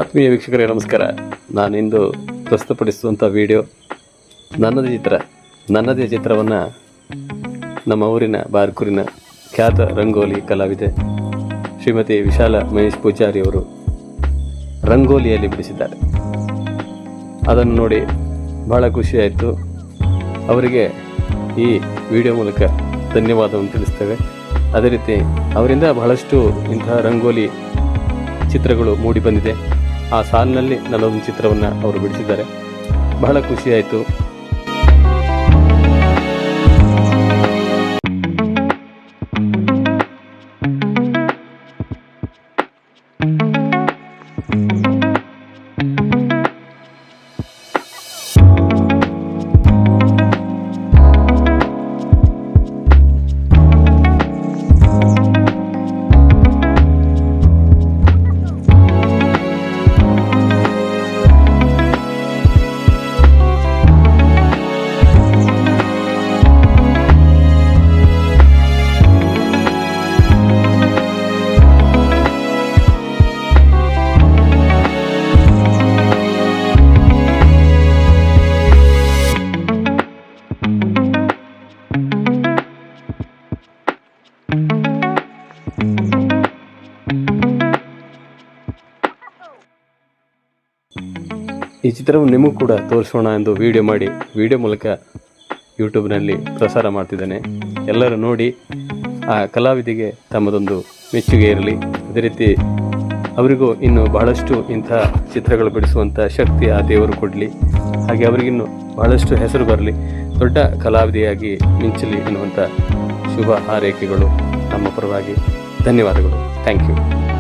ಆತ್ಮೀಯ ವೀಕ್ಷಕರೇ ನಮಸ್ಕಾರ. ನಾನಿಂದು ಪ್ರಸ್ತುತಪಡಿಸುವಂಥ ವಿಡಿಯೋ ನನ್ನದೇ ಚಿತ್ರವನ್ನು ನಮ್ಮ ಊರಿನ ಬಾರ್ಕೂರಿನ ಖ್ಯಾತ ರಂಗೋಲಿ ಕಲಾವಿದೆ ಶ್ರೀಮತಿ ವಿಶಾಲ ಮಹೇಶ್ ಪೂಜಾರಿ ಅವರು ರಂಗೋಲಿಯಲ್ಲಿ ಬಿಡಿಸಿದ್ದಾರೆ. ಅದನ್ನು ನೋಡಿ ಬಹಳ ಖುಷಿಯಾಯಿತು. ಅವರಿಗೆ ಈ ವಿಡಿಯೋ ಮೂಲಕ ಧನ್ಯವಾದವನ್ನು ತಿಳಿಸ್ತೇವೆ. ಅದೇ ರೀತಿ ಅವರಿಂದ ಬಹಳಷ್ಟು ಇಂತಹ ರಂಗೋಲಿ ಚಿತ್ರಗಳು ಮೂಡಿ ಬಂದಿದೆ. ಆ ಸಾಲಿನಲ್ಲಿ ನನ್ನೊಂದು ಚಿತ್ರವನ್ನು ಅವರು ಬಿಡಿಸಿದ್ದಾರೆ. ಬಹಳ ಖುಷಿಯಾಯಿತು. ಈ ಚಿತ್ರವನ್ನು ನಿಮಗೂ ಕೂಡ ತೋರಿಸೋಣ ಎಂದು ವಿಡಿಯೋ ಮೂಲಕ ಯೂಟ್ಯೂಬ್ನಲ್ಲಿ ಪ್ರಸಾರ ಮಾಡ್ತಿದ್ದೇನೆ. ಎಲ್ಲರೂ ನೋಡಿ ಆ ಕಲಾವಿದಿಗೆ ತಮ್ಮದೊಂದು ಮೆಚ್ಚುಗೆ ಇರಲಿ. ಅದೇ ರೀತಿ ಅವರಿಗೂ ಇನ್ನು ಬಹಳಷ್ಟು ಇಂಥ ಚಿತ್ರಗಳು ಬಿಡಿಸುವಂಥ ಶಕ್ತಿ ಆ ದೇವರು ಕೊಡಲಿ. ಹಾಗೆ ಅವರಿಗಿನ್ನು ಬಹಳಷ್ಟು ಹೆಸರು ಬರಲಿ, ದೊಡ್ಡ ಕಲಾವಿದೆಯಾಗಿ ಮಿಂಚಲಿ ಎನ್ನುವಂಥ ಶುಭ ಹಾರೈಕೆಗಳು ನಮ್ಮ ಪರವಾಗಿ. ಧನ್ಯವಾದಗಳು. Thank you.